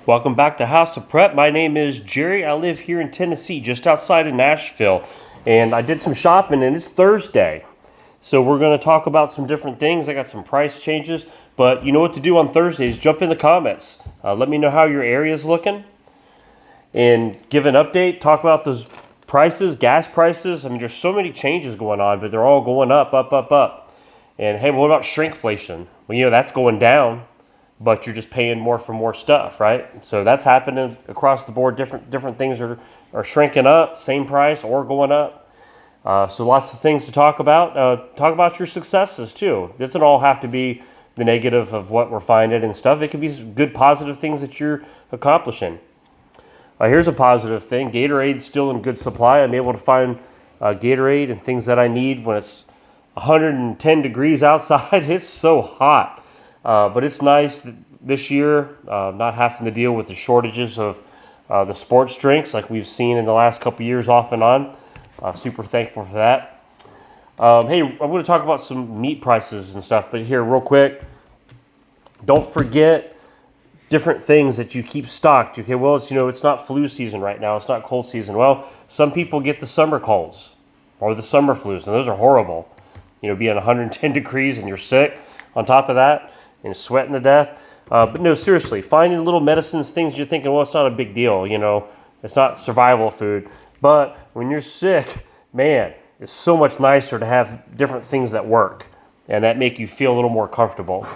Welcome back to House of Prep. My name is Jerry. I live here in Tennessee, just outside of Nashville. And I did some shopping, and it's Thursday. So we're going to talk about some different things. I got some price changes. But you know what to do on Thursdays. Jump in the comments. Let me know how your area is looking. And give an update. Talk about those prices, gas prices. I mean, there's so many changes going on, but they're all going up, up, up, up. And hey, what about shrinkflation? Well, you know, that's going down, but you're just paying more for more stuff, right? So that's happening across the board. Different things are shrinking up, same price, or going up. So lots of things to talk about. Talk about your successes too. It doesn't all have to be the negative of what we're finding and stuff. It could be good positive things that you're accomplishing. Here's a positive thing. Gatorade's still in good supply. I'm able to find Gatorade and things that I need when it's 110 degrees outside. It's so hot. But it's nice this year not having to deal with the shortages of the sports drinks like we've seen in the last couple years off and on. Super thankful for that. Hey, I'm going to talk about some meat prices and stuff, but here real quick, don't forget different things that you keep stocked. Okay, well, it's not flu season right now. It's not cold season. Well, some people get the summer colds or the summer flus, and those are horrible. Being 110 degrees and you're sick on top of that and sweating to death. But no, seriously, finding little medicines, things you're thinking, well, it's not a big deal. It's not survival food. But when you're sick, man, it's so much nicer to have different things that work and that make you feel a little more comfortable.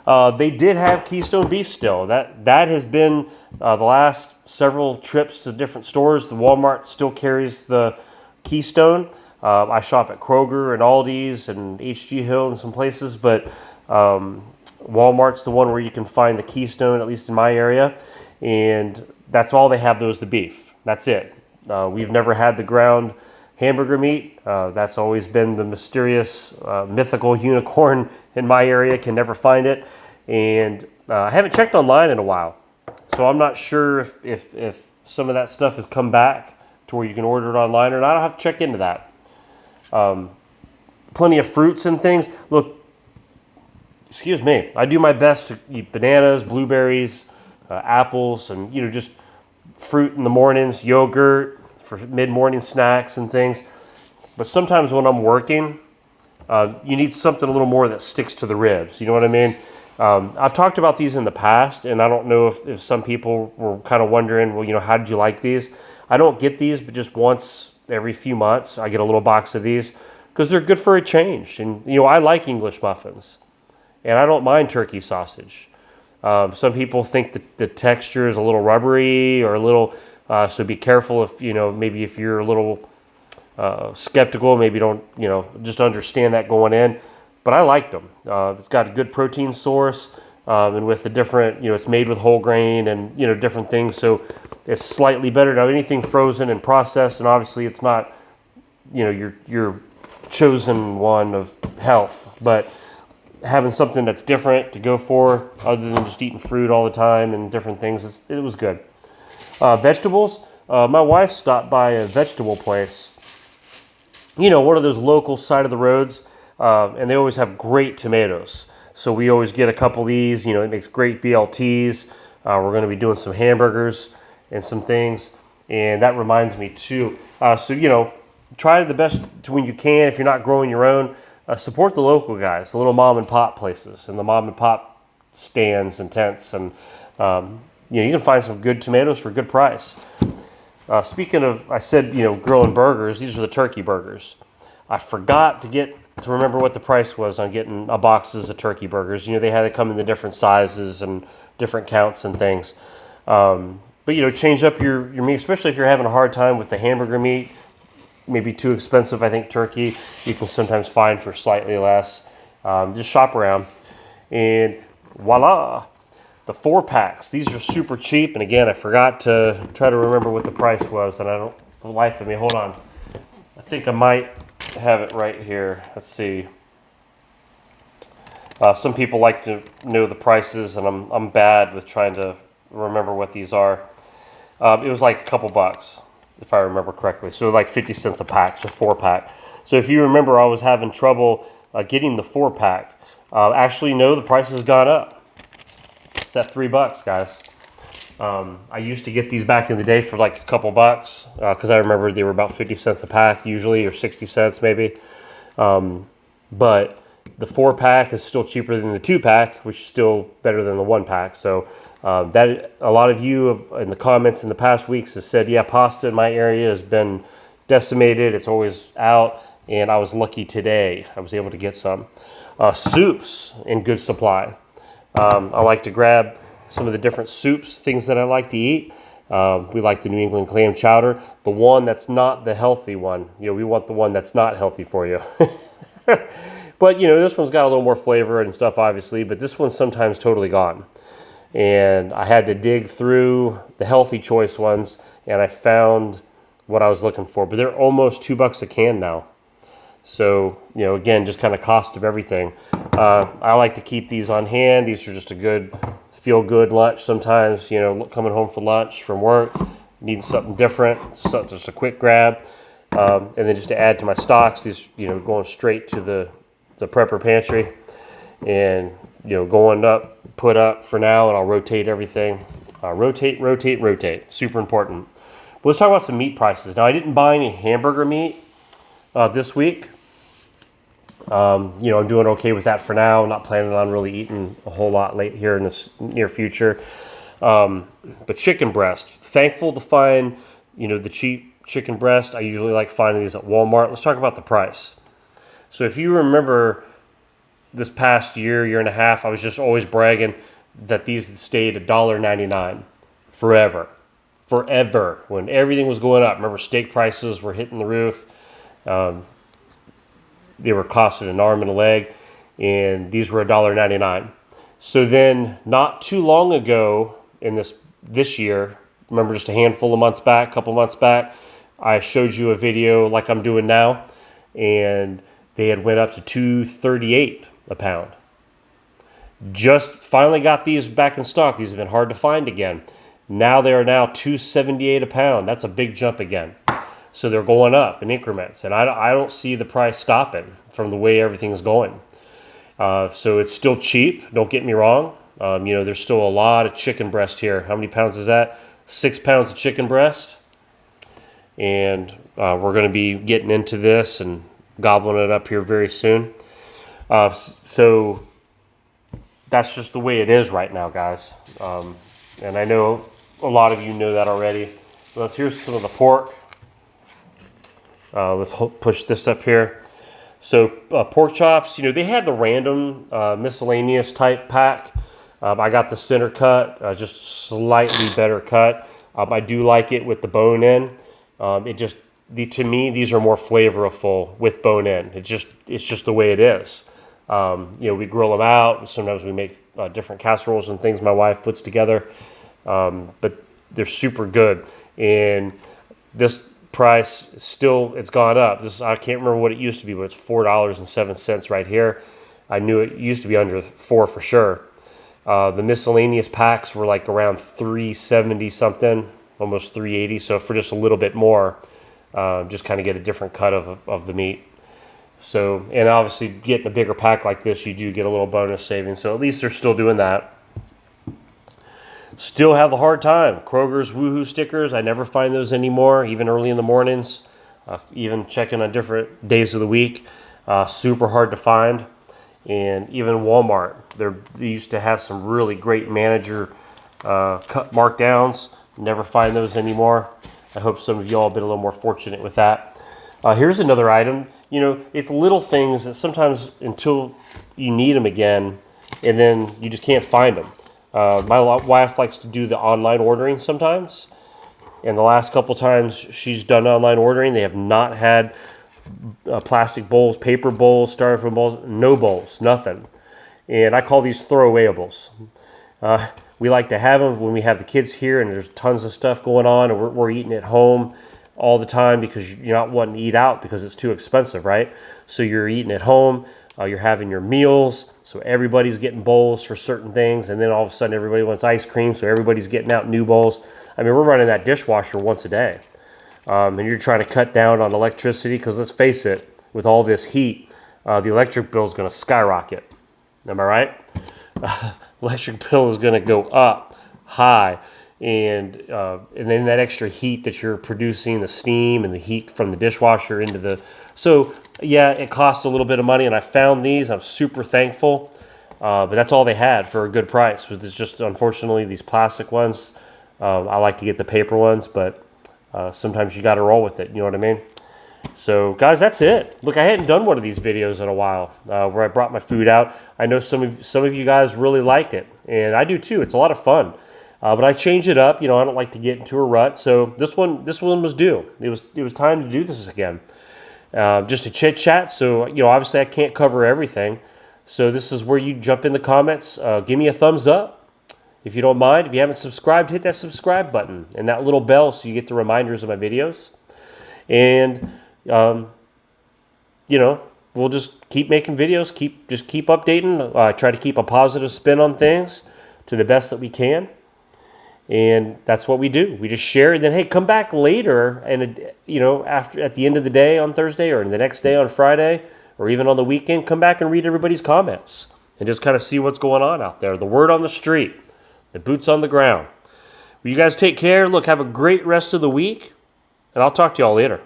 They did have Keystone beef still. That has been the last several trips to different stores. The Walmart still carries the Keystone. I shop at Kroger and Aldi's and H.G. Hill and some places, but Walmart's the one where you can find the Keystone, at least in my area, and that's all they have, those the beef. That's it. We've never had the ground hamburger meat. That's always been the mysterious, mythical unicorn in my area. Can never find it, and I haven't checked online in a while, so I'm not sure if some of that stuff has come back to where you can order it online or not. I'll have to check into that. Plenty of fruits and things. Look, excuse me, I do my best to eat bananas, blueberries, apples, and just fruit in the mornings, yogurt for mid-morning snacks and things. But sometimes when I'm working, you need something a little more that sticks to the ribs. You know what I mean? I've talked about these in the past, and I don't know if some people were kind of wondering, well, how did you like these? I don't get these, but just once every few months, I get a little box of these because they're good for a change. And, I like English muffins, and I don't mind turkey sausage. Some people think that the texture is a little rubbery or a little, so be careful if, maybe if you're a little skeptical, maybe don't, just understand that going in. But I liked them. It's got a good protein source, and with the different, it's made with whole grain and, different things. So it's slightly better. Now, anything frozen and processed, and obviously it's not, your chosen one of health, but having something that's different to go for other than just eating fruit all the time and different things, it was good. Vegetables, my wife stopped by a vegetable place, one of those local side of the roads, and they always have great tomatoes. So we always get a couple of these. It makes great BLTs. We're going to be doing some hamburgers and some things. And that reminds me too. Try the best to when you can. If you're not growing your own, support the local guys, the little mom and pop places and the mom and pop stands and tents. And, you can find some good tomatoes for a good price. Speaking of, I said, grilling burgers, these are the turkey burgers. I forgot to remember what the price was on getting a boxes of turkey burgers. They had to come in the different sizes and different counts and things. But, change up your meat, especially if you're having a hard time with the hamburger meat. Maybe too expensive, I think, turkey. You can sometimes find for slightly less. Just shop around. And voila, the 4-packs. These are super cheap. And again, I forgot to try to remember what the price was. And I don't, for the life of me, hold on. I think I might have it right here. Let's see. Some people like to know the prices, and I'm bad with trying to remember what these are. It was like a couple bucks, if I remember correctly. So like 50 cents a pack, so 4-pack. So if you remember, I was having trouble getting the 4-pack. Actually, no, the price has gone up. It's at $3, guys. I used to get these back in the day for like a couple bucks because I remember they were about 50 cents a pack usually, or 60 cents maybe. But the 4-pack is still cheaper than the 2-pack, which is still better than the 1-pack. So that a lot of you in the comments in the past weeks have said, yeah, pasta in my area has been decimated. It's always out, and I was lucky today. I was able to get some. Soups in good supply. I like to grab some of the different soups, things that I like to eat. We like the New England clam chowder, the one that's not the healthy one. We want the one that's not healthy for you. But, this one's got a little more flavor and stuff, obviously, but this one's sometimes totally gone. And I had to dig through the healthy choice ones, and I found what I was looking for. But they're almost $2 a can now. So, again, just kind of cost of everything. I like to keep these on hand. These are just a good, feel-good lunch sometimes, coming home for lunch from work, need something different, just a quick grab. And then just to add to my stocks, these, going straight to the prepper pantry and, going up, put up for now, and I'll rotate everything. Rotate. Super important. But let's talk about some meat prices. Now, I didn't buy any hamburger meat this week. I'm doing okay with that for now. I'm not planning on really eating a whole lot late here in this near future. But chicken breast, thankful to find, the cheap chicken breast. I usually like finding these at Walmart. Let's talk about the price. So if you remember this past year and a half, I was just always bragging that these stayed $1.99 forever, when everything was going up. Remember, steak prices were hitting the roof. They were costing an arm and a leg, and these were $1.99. So then, not too long ago in this year, remember just a couple months back, I showed you a video like I'm doing now, and they had went up to $2.38 a pound. Just finally got these back in stock. These have been hard to find again. Now they are now $2.78 a pound. That's a big jump again. So they're going up in increments, and I don't see the price stopping from the way everything's going. So it's still cheap. Don't get me wrong. There's still a lot of chicken breast here. How many pounds is that? 6 pounds of chicken breast. And we're going to be getting into this and gobbling it up here very soon. So that's just the way it is right now, guys. And I know a lot of you know that already. Here's some of the pork. Let's push this up here. So pork chops, they had the random miscellaneous type pack. I got the center cut, just slightly better cut. I do like it with the bone in. To me, these are more flavorful with bone in. It's just the way it is. We grill them out. Sometimes we make different casseroles and things my wife puts together. But they're super good. And this price it's gone up. I can't remember what it used to be, but it's $4.07 right here. I knew it used to be under $4 for sure. The miscellaneous packs were like around $3.70 something, almost $3.80. So for just a little bit more, just kind of get a different cut of the meat. So, and obviously getting a bigger pack like this, you do get a little bonus savings. So at least they're still doing that. Still have a hard time. Kroger's Woohoo stickers, I never find those anymore, even early in the mornings, even checking on different days of the week. Super hard to find. And even Walmart, they used to have some really great manager cut markdowns. Never find those anymore. I hope some of y'all have been a little more fortunate with that. Here's another item. It's little things that sometimes until you need them again, and then you just can't find them. My wife likes to do the online ordering sometimes. And the last couple times she's done online ordering, they have not had plastic bowls, paper bowls, styrofoam bowls, no bowls, nothing. And I call these Throwawayables. We like to have them when we have the kids here and there's tons of stuff going on and we're eating at home all the time because you're not wanting to eat out because it's too expensive, right? So you're eating at home, you're having your meals, so everybody's getting bowls for certain things, and then all of a sudden everybody wants ice cream, so everybody's getting out new bowls. I mean, we're running that dishwasher once a day, and you're trying to cut down on electricity because let's face it, with all this heat, the electric bill is going to skyrocket. Am I right? Electric bill is going to go up high, and then that extra heat that you're producing, the steam and the heat from the dishwasher into the, so yeah, it costs a little bit of money, and I found these. I'm super thankful, but that's all they had for a good price. It's just, unfortunately, these plastic ones. I like to get the paper ones, but sometimes you got to roll with it. You know what I mean? So, guys, that's it. Look, I hadn't done one of these videos in a while where I brought my food out. I know some of you guys really like it, and I do too. It's a lot of fun. But I change it up. I don't like to get into a rut. So this one was due. It was time to do this again. Just a chit chat. So obviously I can't cover everything. So this is where you jump in the comments. Give me a thumbs up if you don't mind. If you haven't subscribed, hit that subscribe button and that little bell so you get the reminders of my videos. And we'll just keep making videos. Keep updating. Try to keep a positive spin on things to the best that we can. And that's what we do. We just share, and then, hey, come back later, and after, at the end of the day on Thursday, or the next day on Friday, or even on the weekend, come back and read everybody's comments and just kind of see what's going on out there. The word on the street, the boots on the ground. Well, you guys take care. Look, have a great rest of the week, and I'll talk to y'all later.